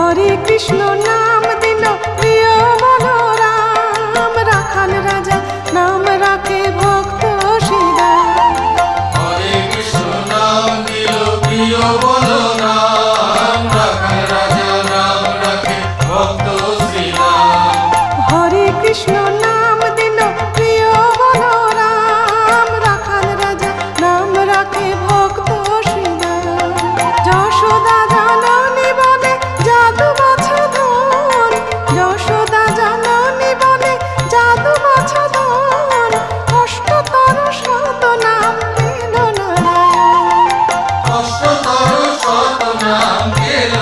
হরে কৃষ্ণ নাম দিল প্রিয় বলরাম, রাখাল রাজা নাম রাখে ভক্ত শ্রীরাম। হরে কৃষ্ণ নাম দিল প্রিয় বলরাম, রাখাল রাজা নাম রাখে ভক্ত শ্রীরাম। হরে কৃষ্ণ নাম দিল প্রিয় বলরাম, রাখাল রাজা নাম রাখে ভক্ত শ্রীরাম। যশোদা জাননী বলে জাদু বাছাধন, যশোদা জাননী বলে জাদু বাছাধন, অষ্টতর শত নাম পেল নারায়ণ। অষ্টতর শত নাম পেল